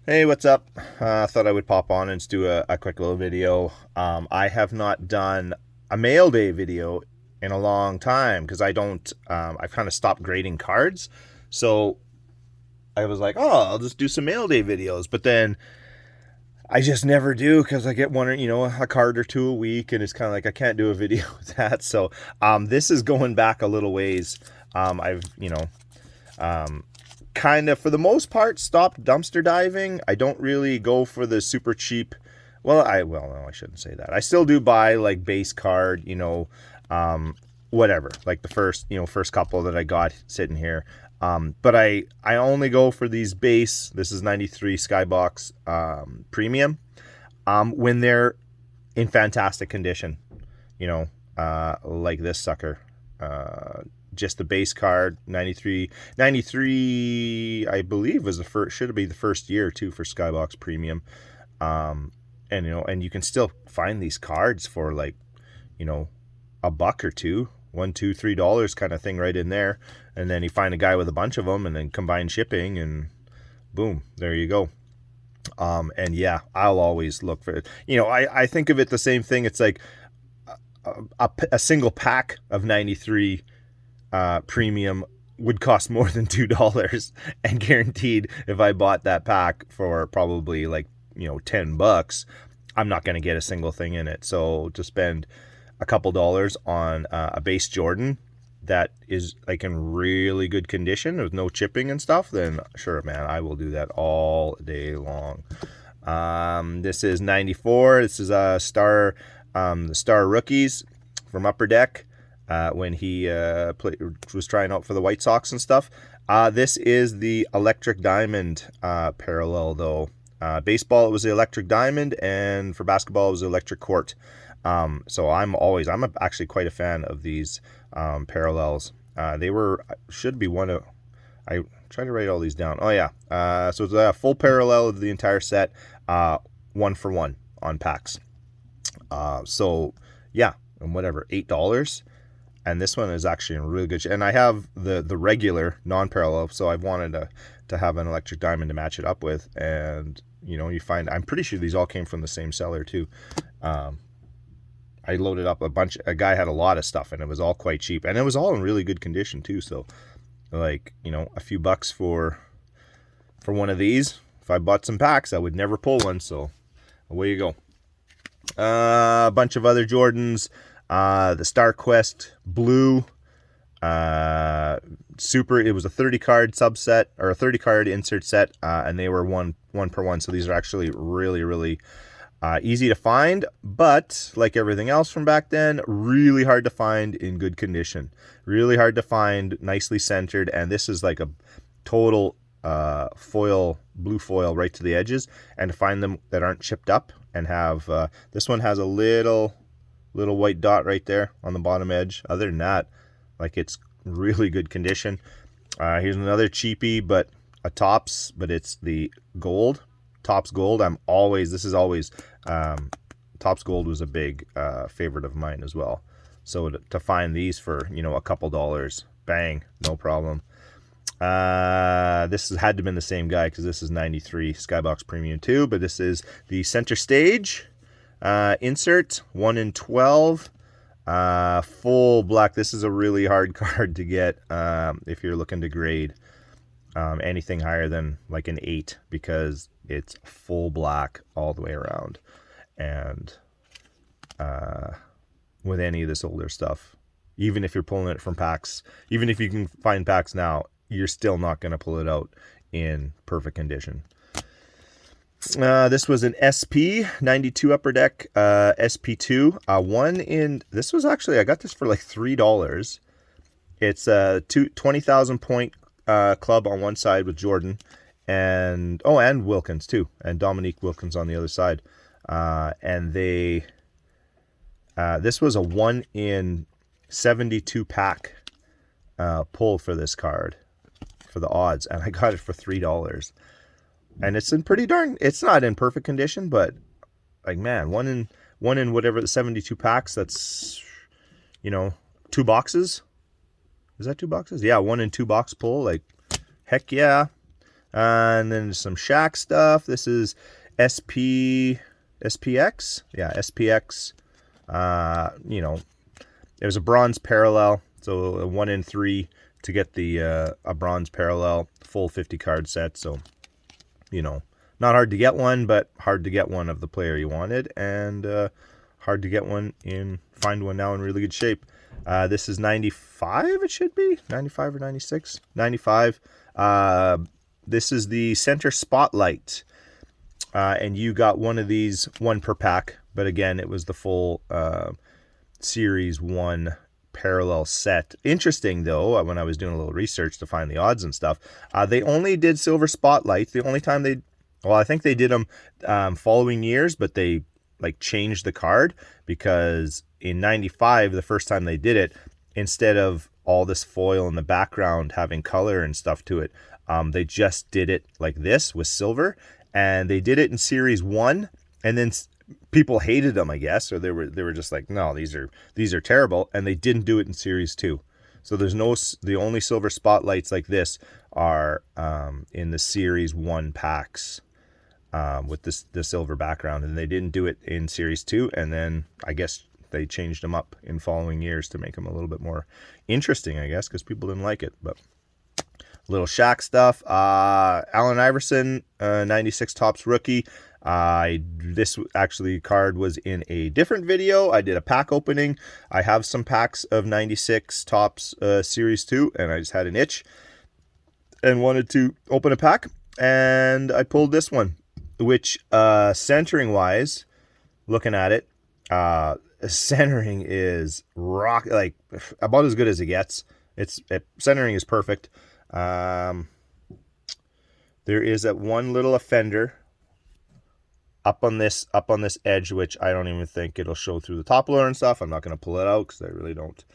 Hey, what's up? Thought I would pop on and just do a quick little video. I have not done a mail day video in a long time because I've kind of stopped grading cards. So I was like, oh, I'll just do some mail day videos. But then I just never do because I get one, a card or two a week. And it's kind of like I can't do a video with that. So this is going back a little ways. I've, um, kind of, for the most part, stopped dumpster diving. I don't really go for the super cheap. No, I shouldn't say that. I still do buy like base card, whatever, like the first couple that I got sitting here. But I only go for these base. This is 93 Skybox premium. When they're in fantastic condition, like this sucker. Just the base card, 93 I believe was should be the first year too for Skybox Premium. And you can still find these cards for like, a buck or two, $1, $2, $3 kind of thing right in there. And then you find a guy with a bunch of them and then combine shipping and boom, there you go. And yeah, I'll always look for it. I think of it the same thing. It's like a single pack of 93 premium would cost more than $2, and guaranteed if I bought that pack for probably like $10, I'm not going to get a single thing in it. So to spend a couple dollars on a base Jordan that is like in really good condition with no chipping and stuff, then sure, man, I will do that all day long. This is 94. This is a Star, the Star Rookies from Upper Deck. When he was trying out for the White Sox and stuff. This is the Electric Diamond parallel, though. Baseball, it was the Electric Diamond, and for basketball, it was the Electric Court. So I'm actually quite a fan of these parallels. They should be one of, I tried to write all these down. Oh, yeah. So it's a full parallel of the entire set, 1-for-1 on packs. So, yeah, and whatever, $8. And this one is actually in really good shape. And I have the regular non-parallel, so I've wanted to have an Electric Diamond to match it up with. And, you find, I'm pretty sure these all came from the same seller too. I loaded up a guy had a lot of stuff and it was all quite cheap. And it was all in really good condition too. So, like, a few bucks for one of these. If I bought some packs, I would never pull one. So, away you go. A bunch of other Jordans. The Star Quest Blue, Super. It was a 30 card subset or a 30 card insert set, and they were one per one. So these are actually really, really easy to find, but like everything else from back then, really hard to find in good condition. Really hard to find, nicely centered, and this is like a total blue foil right to the edges, and to find them that aren't chipped up and have this one has a little white dot right there on the bottom edge. Other than that, like, it's really good condition. Here's another cheapie, but a Topps, but it's the gold, Topps Gold. This is always Topps Gold was a big favorite of mine as well. So to find these for a couple dollars, bang, no problem. This had to have been the same guy because this is 93 Skybox Premium 2, but this is the Center Stage insert, 1 in 12, full black. This is a really hard card to get if you're looking to grade anything higher than like an 8, because it's full black all the way around. And with any of this older stuff, even if you're pulling it from packs, even if you can find packs now, you're still not going to pull it out in perfect condition. This was an SP 92 Upper Deck SP2 this was actually, I got this for like $3. It's a 20,000 point club on one side with Jordan and Wilkins too, and Dominique Wilkins on the other side. And this was a 1 in 72 pack pull for this card for the odds, and I got it for $3. And it's in it's not in perfect condition, but like, man, one in whatever the 72 packs, that's 2 boxes. Is that 2 boxes? Yeah, 1 in 2 box pull. Like, heck yeah. And then some Shaq stuff. This is SPX. Yeah, SPX. You know, it was a bronze parallel, so a 1 in 3 to get the a bronze parallel full 50 card set. So, you know, not hard to get one, but hard to get one of the player you wanted, and hard to get one find one now in really good shape. This is 95, it should be 95 or 96, 95. This is the center spotlight, and you got one of these, one per pack, but again, it was the full series 1 parallel set. Interesting though, when I was doing a little research to find the odds and stuff, they only did silver spotlights. The only time I think they did them following years, but they like changed the card, because in 95, the first time they did it, instead of all this foil in the background having color and stuff to it, they just did it like this with silver, and they did it in series 1, and then people hated them, I guess, or they were just like, no, these are terrible, and they didn't do it in series 2. So the only silver spotlights like this are in the series 1 packs, with the silver background, and they didn't do it in series 2, and then I guess they changed them up in following years to make them a little bit more interesting, I guess, because people didn't like it. But little Shaq stuff. Allen Iverson, 96 Topps rookie. This actually card was in a different video. I did a pack opening. I have some packs of 96 Topps series 2, and I just had an itch and wanted to open a pack, and I pulled this one, which centering wise, looking at it, centering is like about as good as it gets. Centering is perfect. There is that one little offender up on this edge, which I don't even think it'll show through the top loader and stuff. I'm not going to pull it out because I really don't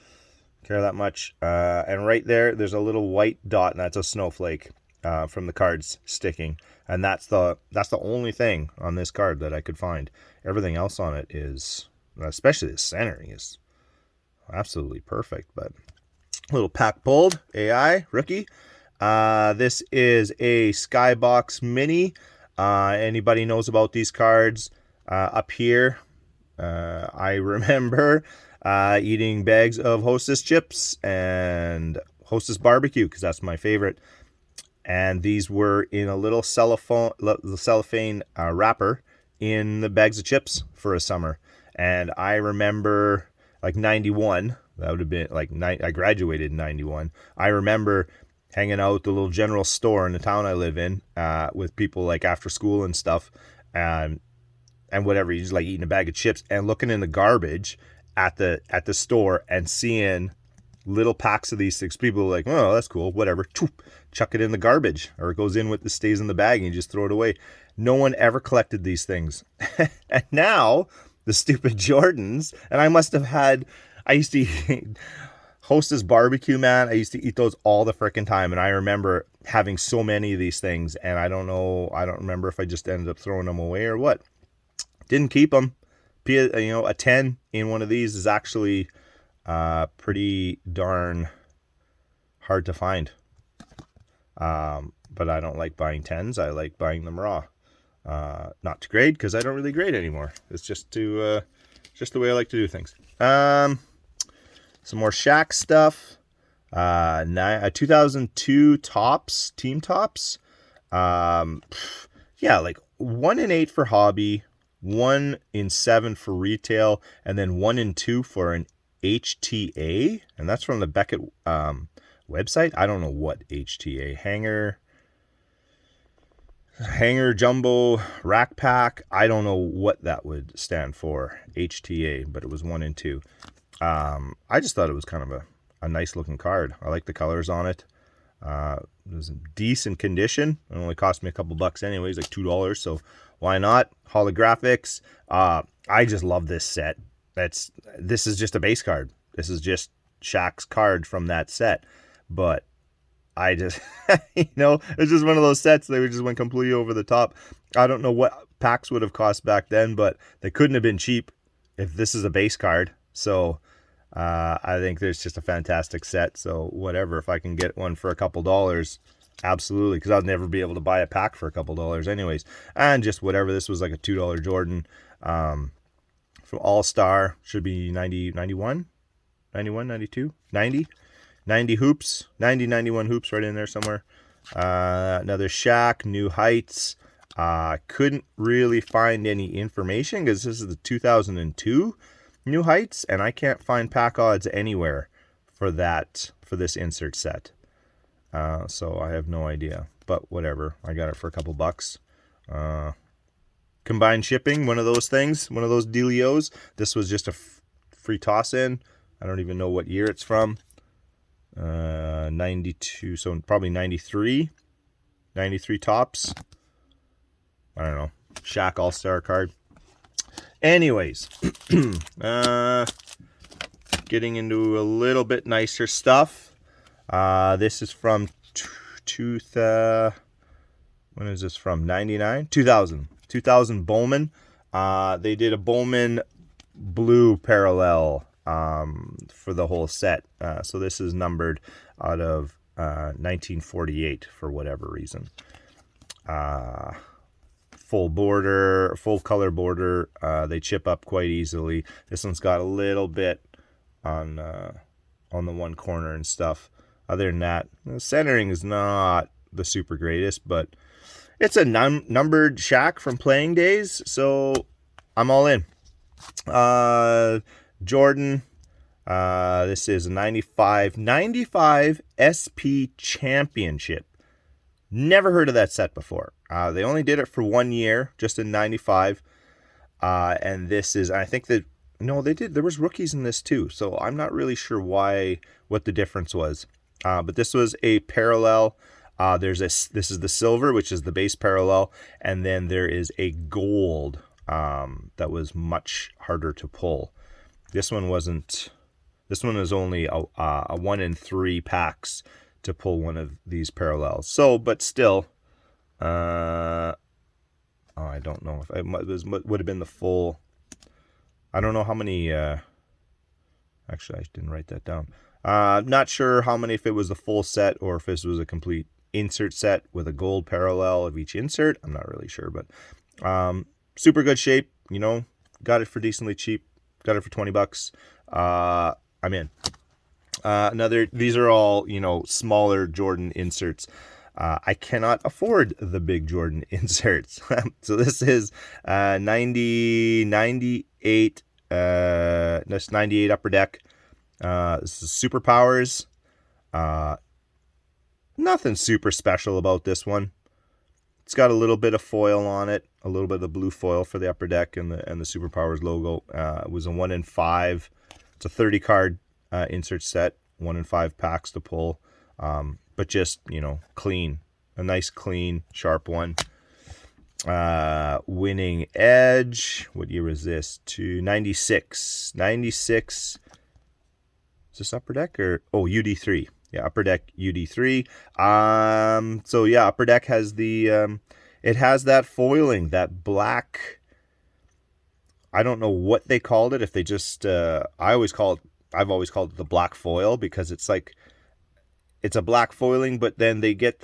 care that much. And right there's a little white dot, and that's a snowflake from the cards sticking. And that's the only thing on this card that I could find. Everything else on it is, especially the centering, is absolutely perfect. But a little pack pulled AI rookie. This is a Skybox Mini. Anybody knows about these cards up here? I remember eating bags of Hostess chips and Hostess barbecue, because that's my favorite. And these were in a little cellophane wrapper in the bags of chips for a summer. And I remember like 91, that would have been like I graduated in 91. I remember hanging out at the little general store in the town I live in with people like after school and stuff, and whatever. You just like eating a bag of chips and looking in the garbage at the store and seeing little packs of these things. People are like, oh, that's cool, whatever. Chuck it in the garbage, or it goes in with the stays in the bag and you just throw it away. No one ever collected these things. And now the stupid Jordans, and I used to eat Hostess barbecue, man. I used to eat those all the frickin' time, and I remember having so many of these things, and I don't remember if I just ended up throwing them away or what. Didn't keep them. A 10 in one of these is actually pretty darn hard to find. But I don't like buying 10s. I like buying them raw. Not to grade, because I don't really grade anymore. It's just the way I like to do things. Some more Shaq stuff. 2002 Topps, Team Topps. Yeah, like 1 in 8 for hobby, 1 in 7 for retail, and then 1 in 2 for an HTA. And that's from the Beckett website. I don't know what HTA. Hanger Jumbo Rack Pack. I don't know what that would stand for. HTA, but it was 1 in 2. I just thought it was kind of a nice looking card. I like the colors on it. It was in decent condition. It only cost me a couple bucks anyways, like $2, so why not? Holographics. I just love this set. This is just a base card. This is just Shaq's card from that set. But I just, it's just one of those sets that just went completely over the top. I don't know what packs would have cost back then, but they couldn't have been cheap if this is a base card. So I think there's just a fantastic set. So whatever, if I can get one for a couple dollars, Absolutely, because I'd never be able to buy a pack for a couple dollars anyways. And just whatever, this was like a $2 Jordan from All-Star. Should be 90, 91, 91, 92, 90, 90 hoops, 90, 91 hoops right in there somewhere. Another Shaq, New Heights. Couldn't really find any information because this is the 2002 New Heights, and I can't find pack odds anywhere for this insert set. So I have no idea, but whatever. I got it for a couple bucks. Combined shipping, one of those things, one of those dealios. This was just a free toss in. I don't even know what year it's from. 92, so probably 93 tops. I don't know. Shaq All-Star card. Anyways, getting into a little bit nicer stuff. This is from when is this from? 99? 2000 Bowman. They did a Bowman blue parallel for the whole set. So this is numbered out of 1948 for whatever reason. Full border, full color border. They chip up quite easily. This one's got a little bit on the one corner and stuff. Other than that, the centering is not the super greatest, but it's a numbered Shaq from playing days, so I'm all in. Jordan, this is a 95 SP Championship. Never heard of that set before. They only did it for 1 year, just in 95. And this is, I think that, no, they did. There was rookies in this too, so I'm not really sure what the difference was. But this was a parallel. This is the silver, which is the base parallel, and then there is a gold that was much harder to pull. This one wasn't. This one is only a 1 in 3 packs to pull one of these parallels. So, but still, I don't know if it would have been the full. I don't know how many. Actually, I didn't write that down. Not sure how many, if it was the full set or if this was a complete insert set with a gold parallel of each insert. I'm not really sure, but super good shape. You know, got it for decently cheap. Got it for $20. I'm in. These are all, smaller Jordan inserts. I cannot afford the big Jordan inserts. So this is 98. That's 98 Upper Deck. This is Superpowers. Nothing super special about this one. It's got a little bit of foil on it, a little bit of blue foil for the Upper Deck and the Superpowers logo. It was a 1 in 5. It's a 30 card insert set, 1 in 5 packs to pull, but just clean, a nice clean sharp one. Winning Edge. What year is this? To 96. 96. Is this Upper Deck or UD3? Yeah, Upper Deck UD3. So yeah, Upper Deck has the it has that foiling, that black. I don't know what they called it. If they just I've always called it the black foil, because it's like it's a black foiling, but then they get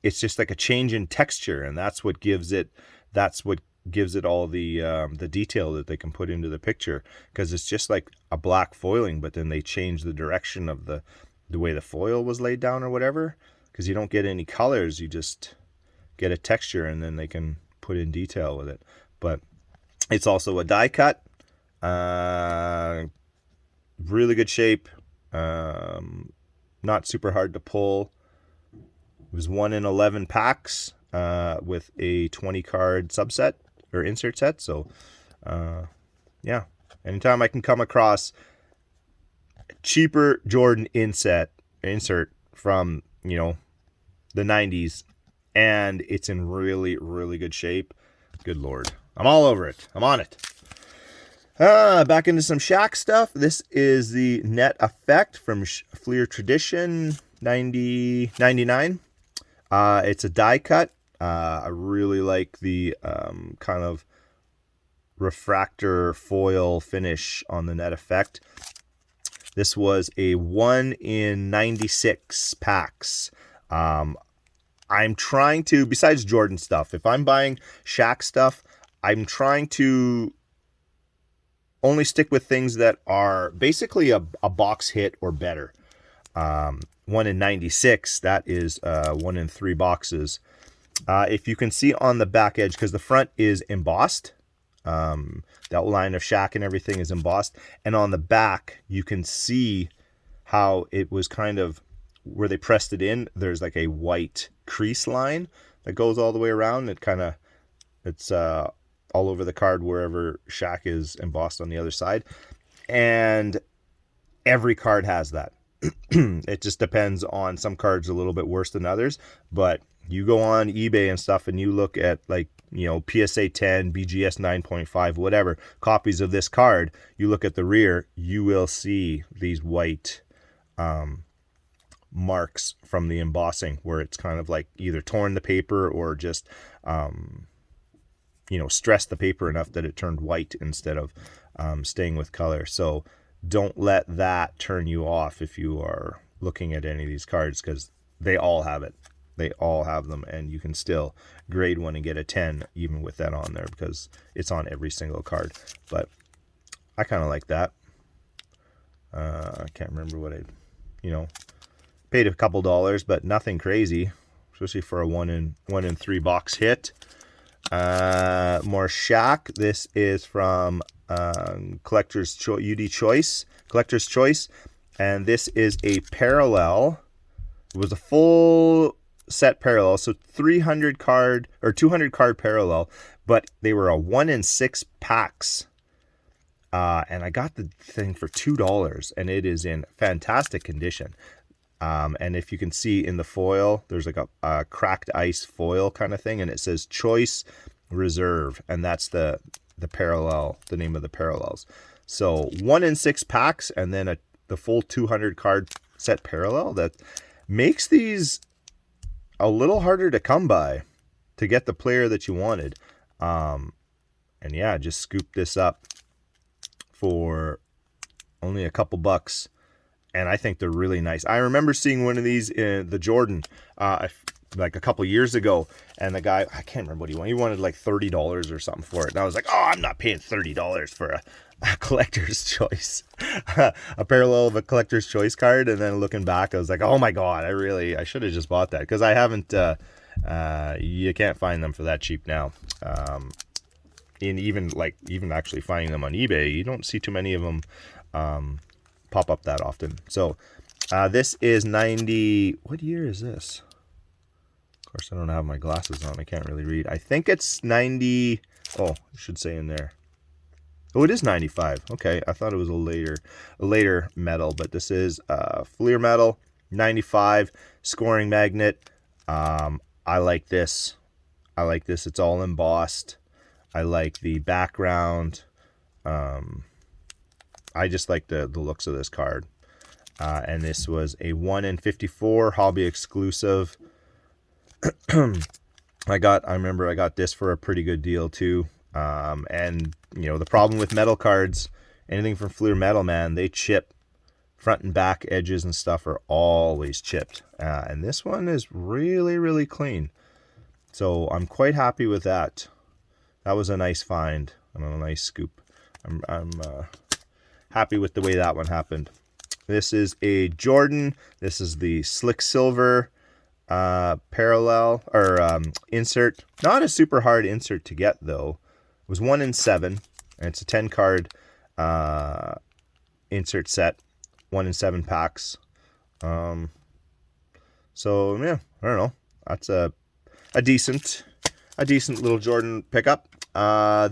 it's just like a change in texture, and that's what gives it all the detail that they can put into the picture, because it's just like a black foiling, but then they change the direction of the way the foil was laid down or whatever, because you don't get any colors, you just get a texture, and then they can put in detail with it. But it's also a die cut, really good shape, not super hard to pull. It was 1 in 11 packs with a 20 card subset or insert set. So yeah, anytime I can come across a cheaper Jordan insert from the 90s and it's in really, really good shape, good Lord, I'm all over it. I'm on it. Back into some Shaq stuff. This is the Net Effect from Fleer Tradition 99. It's a die cut. I really like the kind of refractor foil finish on the Net Effect. This was a 1 in 96 packs. I'm trying to, besides Jordan stuff, if I'm buying Shaq stuff, I'm trying to only stick with things that are basically a box hit or better. One in 96, that is 1 in 3 boxes. If you can see on the back edge, because the front is embossed, the outline of Shaq and everything is embossed, and on the back you can see how it was kind of where they pressed it in. There's like a white crease line that goes all the way around. It's all over the card wherever Shaq is embossed on the other side, and every card has that. It just depends on, some cards a little bit worse than others, but you go on eBay and stuff and you look at, like, you know, PSA 10, BGS 9.5, whatever copies of this card, you look at the rear, you will see these white marks from the embossing, where it's kind of like either torn the paper or just you know, stressed the paper enough that it turned white instead of staying with color. So don't let that turn you off if you are looking at any of these cards, because they all have it. They all have them, and you can still grade one and get a 10 even with that on there, because it's on every single card. But I kind of like that. I can't remember what I, you know, paid a couple dollars, but nothing crazy, especially for a 1 in 3 box hit. More Shaq. This is from Collector's Choice, and this is a parallel. It was a full set parallel, so 300 card or 200 card parallel, but they were a 1 in 6 packs. And I got the thing for $2, and it is in fantastic condition. And if you can see in the foil, there's like a cracked ice foil kind of thing, and it says Choice Reserve, and that's the parallel, the name of the parallels. So 1 in 6 packs, and then the full 200 card set parallel. That makes these a little harder to come by to get the player that you wanted. And yeah, just scoop this up for only a couple bucks, and I think they're really nice. I remember seeing one of these in the Jordan like a couple years ago, and the guy, I can't remember what he wanted. He wanted like $30 or something for it, and I was like, oh, I'm not paying $30 for a collector's choice, a parallel of a collector's choice card. And then looking back, I was like, oh my god, I should have just bought that, because I haven't. You can't find them for that cheap now. Even actually finding them on eBay, you don't see too many of them pop up that often. So this is 90. What year is this? Of course, I don't have my glasses on. I can't really read. I think it's 90. Oh, it should say in there. Oh, it is 95. Okay, I thought it was a later metal, but this is Fleer metal, 95 scoring magnet. I like this. It's all embossed. I like the background. I just like the looks of this card. And this was a 1 in 54 hobby exclusive. I remember I got this for a pretty good deal too. And you know, the problem with metal cards, anything from Fleer Metal, man, they chip. Front and back edges and stuff are always chipped. And this one is really, really clean. So I'm quite happy with that. That was a nice find and a nice scoop. I'm happy with the way that one happened. This is a Jordan. This is the Slick Silver parallel or insert. Not a super hard insert to get though. It was 1 in 7, and it's a 10 card insert set, 1 in 7 packs. So yeah, I don't know. That's a decent little Jordan pickup.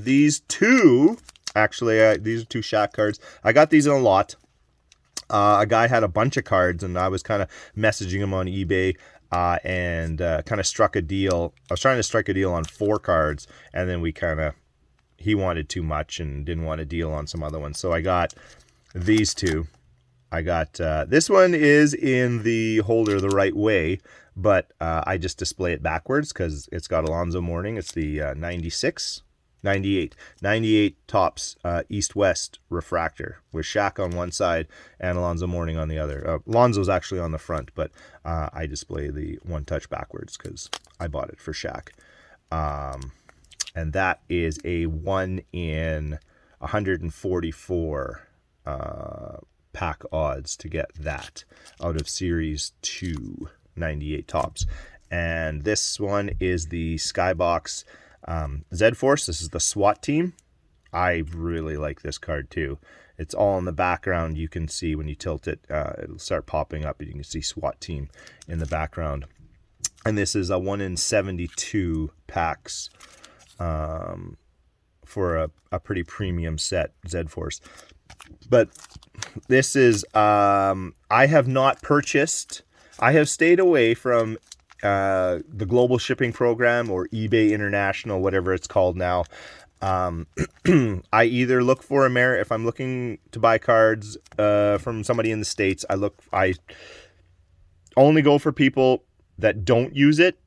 These two, actually, these are 2 Shaq cards. I got these in a lot. A guy had a bunch of cards, and I was kind of messaging him on eBay. And kind of struck a deal. I was trying to strike a deal on 4 cards, and then he wanted too much and didn't want a deal on some other ones. So I got these 2. I got this one is in the holder the right way, but I just display it backwards because it's got Alonzo Mourning. It's the 96 98 tops, east-west refractor with Shaq on one side and Alonzo Mourning on the other. Alonzo's actually on the front, but I display the one touch backwards because I bought it for Shaq. And that is a 1 in 144 pack odds to get that out of Series 2, 98 tops. And this one is the Skybox Z-Force. This is the SWAT team. I really like this card too. It's all in the background. You can see when you tilt it, it'll start popping up and you can see SWAT team in the background. And this is a 1 in 72 packs for a pretty premium set, Z-Force. But this is, I have not purchased, I have stayed away from the global shipping program or eBay International, whatever it's called now. I either look for if I'm looking to buy cards from somebody in the States, I only go for people that don't use it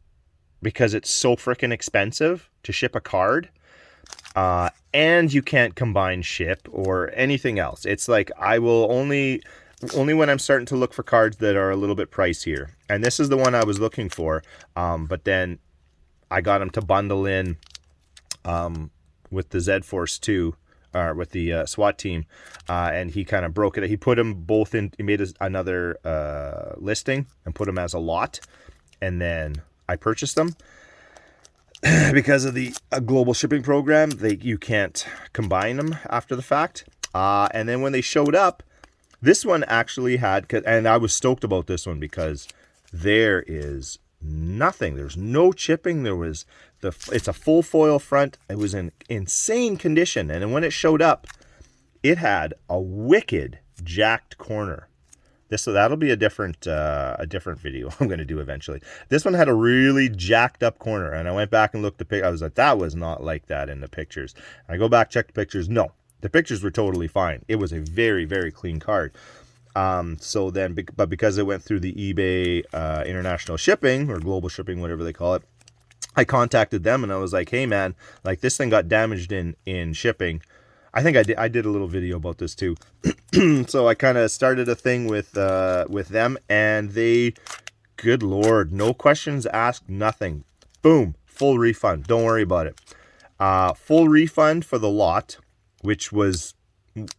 because it's so freaking expensive to ship a card. And you can't combine ship or anything else. It's like I will only when I'm starting to look for cards that are a little bit pricier. And this is the one I was looking for. But then I got him to bundle in with the Z-Force 2, with the SWAT team. And he kind of broke it. He put them both in, he made another listing and put them as a lot. And then I purchased them. Because of the global shipping program, you can't combine them after the fact. And then when they showed up, this one actually had, and I was stoked about this one because there is nothing. There's no chipping. It's a full foil front. It was in insane condition. And then when it showed up, it had a wicked jacked corner. So that'll be a different video I'm going to do eventually. This one had a really jacked up corner, and I went back and looked at the pic. I was like, that was not like that in the pictures. And I go back, check the pictures. No, the pictures were totally fine. It was a very, very clean card. So then, but because it went through the eBay international shipping or global shipping, whatever they call it, I contacted them and I was like, hey man, like this thing got damaged in shipping. I think I did a little video about this too. So I kind of started a thing with them, and they, good Lord, no questions asked, nothing. Boom, full refund. Don't worry about it. Full refund for the lot, which was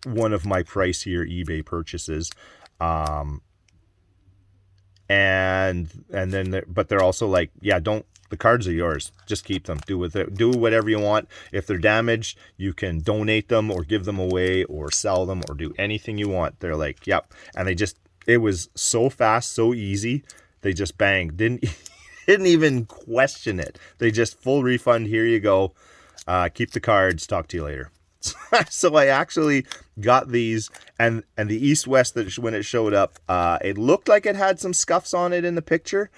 one of my pricier eBay purchases. And then, but they're also like, yeah, the cards are yours. Just keep them. Do whatever you want. If they're damaged, you can donate them or give them away or sell them or do anything you want. They're like, yep. And it was so fast, so easy. They just banged. Didn't even question it. They just full refund. Here you go. Keep the cards. Talk to you later. So I actually got these, and the East-West, when it showed up, it looked like it had some scuffs on it in the picture.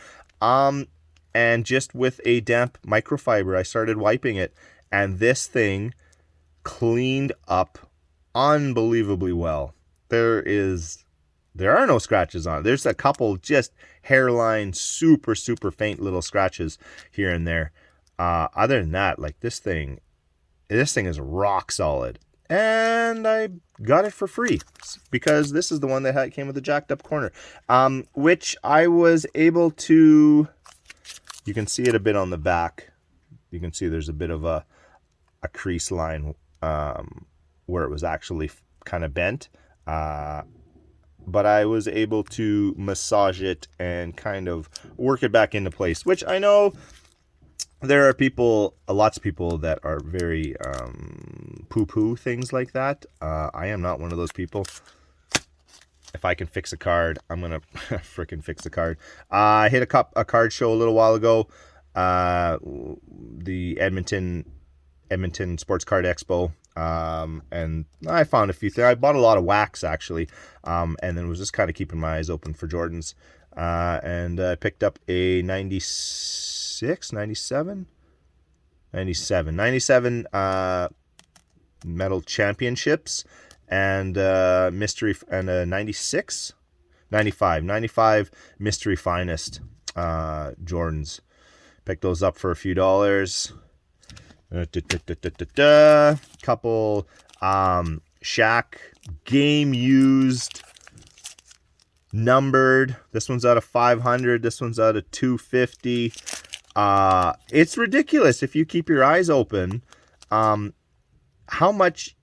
And just with a damp microfiber, I started wiping it, and this thing cleaned up unbelievably well. There are no scratches on it. There's a couple just hairline, super, super faint little scratches here and there. Other than that, like this thing is rock solid. And I got it for free because this is the one that came with a jacked up corner, which I was able to... You can see it a bit on the back. You can see there's a bit of a crease line where it was actually kind of bent. But I was able to massage it and kind of work it back into place, which I know there are lots of people that are very poo-poo things like that. I am not one of those people. If I can fix a card, I'm going to freaking fix a card. I hit a card show a little while ago. The Edmonton Sports Card Expo. And I found a few things. I bought a lot of wax, actually. And then was just kind of keeping my eyes open for Jordans. And I picked up a 97 Metal Championships. And mystery and a 95 mystery finest Jordans. Picked those up for a few dollars, Couple Shaq game used numbered. This one's out of 500. This one's out of 250. It's ridiculous if you keep your eyes open. How much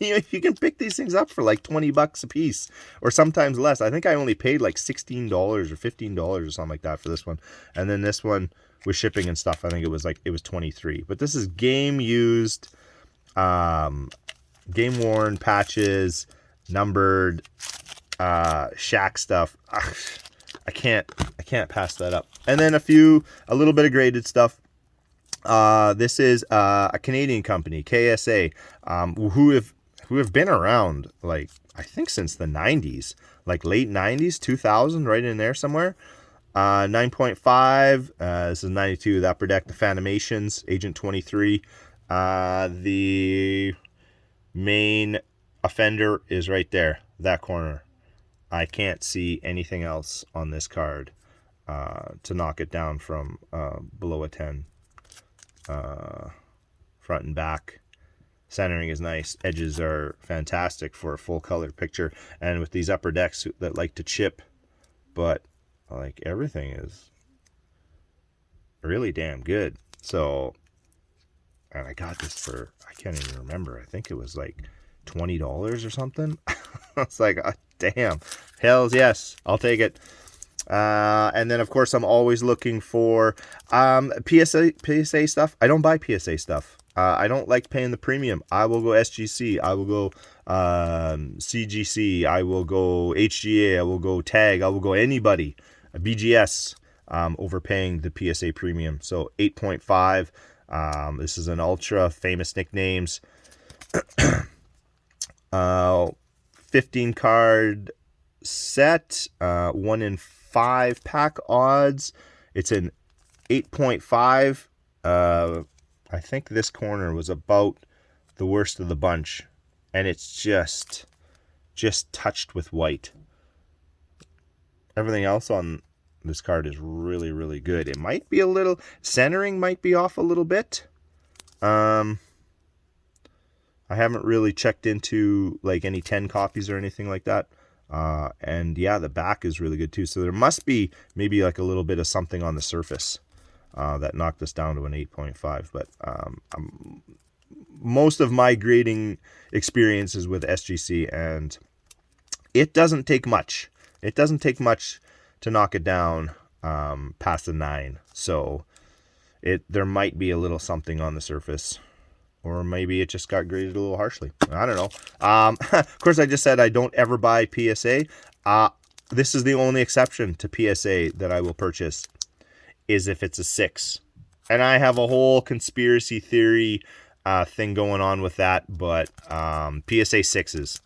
you can pick these things up for like $20 a piece, or sometimes less. I think I only paid like $16 or $15 or something like that for this one. And then this one with shipping and stuff, I think it was 23. But this is game used, game worn patches, numbered, Shaq stuff. I can't pass that up. And then a little bit of graded stuff. This is a Canadian company, KSA, who have been around, like, I think since the 90s, like late 90s, 2000, right in there somewhere. 9.5. This is 92. The upper deck, the Fanimations, Agent 23. The main offender is right there, that corner. I can't see anything else on this card to knock it down from below a 10. Front and back. Centering is nice. Edges are fantastic for a full color picture. And with these upper decks that like to chip, but like everything is really damn good. So, and I got this for, I can't even remember. I think it was like $20 or something. I was like, oh, damn. Hells yes. I'll take it. And then, of course, I'm always looking for PSA stuff. I don't buy PSA stuff. I don't like paying the premium. I will go SGC. I will go CGC. I will go HGA. I will go Tag. I will go anybody. BGS over paying the PSA premium. So 8.5. This is an ultra famous nicknames. 15 card set. 1 in 5 pack odds. It's an 8.5. I think this corner was about the worst of the bunch, and it's just touched with white. Everything else on this card is really, really good. It might be a little, centering might be off a little bit. I haven't really checked into like any 10 copies or anything like that. And yeah, the back is really good too. So there must be maybe like a little bit of something on the surface that knocked us down to an 8.5. But most of my grading experiences with SGC, and it doesn't take much. It doesn't take much to knock it down past the 9. So there might be a little something on the surface. Or maybe it just got graded a little harshly. I don't know. Of course, I just said I don't ever buy PSA. This is the only exception to PSA that I will purchase, is if it's a 6. And I have a whole conspiracy theory thing going on with that. But PSA 6s,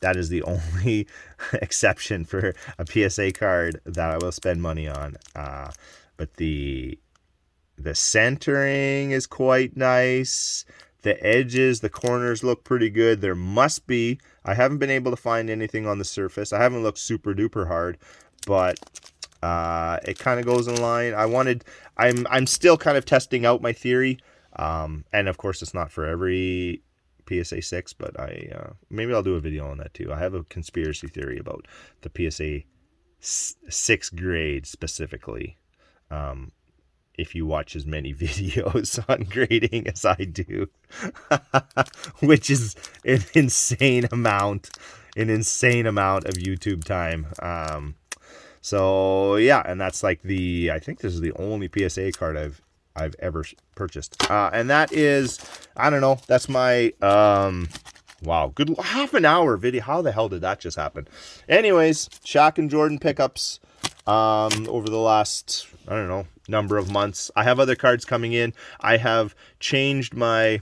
that is the only exception for a PSA card that I will spend money on. But the centering is quite nice. The edges, the corners look pretty good. There must be. I haven't been able to find anything on the surface. I haven't looked super duper hard, but it kind of goes in line. I'm still kind of testing out my theory. And of course, it's not for every PSA 6, but maybe I'll do a video on that too. I have a conspiracy theory about the PSA 6 grade specifically. If you watch as many videos on grading as I do, which is an insane amount of YouTube time. So yeah, and that's like I think this is the only PSA card I've ever purchased. And that is, I don't know, that's my, wow, good half an hour video. How the hell did that just happen? Anyways, Shaq and Jordan pickups over the last, I don't know, number of months. I have other cards coming in. I have changed my,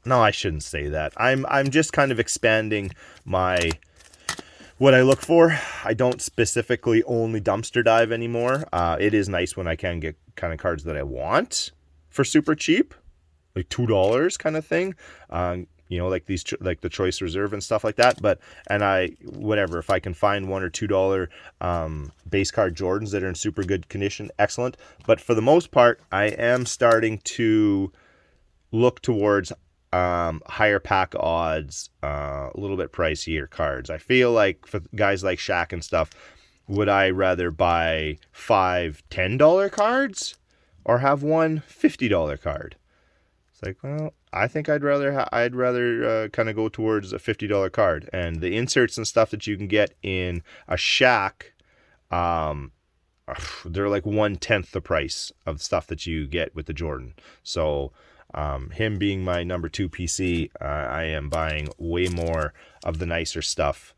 no, I shouldn't say that. I'm just kind of expanding what I look for. I don't specifically only dumpster dive anymore. It is nice when I can get kind of cards that I want for super cheap, like $2 kind of thing. You know, like like the Choice Reserve and stuff like that. But, and whatever, if I can find $1 or $2 base card Jordans that are in super good condition, excellent. But for the most part, I am starting to look towards higher pack odds, a little bit pricier cards. I feel like for guys like Shaq and stuff, would I rather buy 5 $10 cards or have one $50 card? It's like, well, I think I'd rather kind of go towards a $50 card. And the inserts and stuff that you can get in a Shaq, they're like 1/10 the price of stuff that you get with the Jordan. So him being my number 2 PC, I am buying way more of the nicer stuff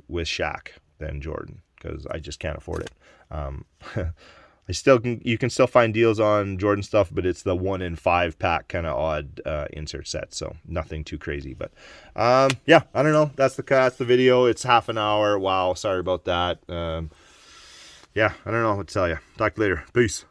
with Shaq than Jordan, because I just can't afford it. You can still find deals on Jordan stuff, but it's the 1 in 5 pack kind of odd insert set, so nothing too crazy. But yeah, I don't know. That's the video. It's half an hour. Wow, sorry about that. Yeah, I don't know what to tell you. Talk to you later. Peace.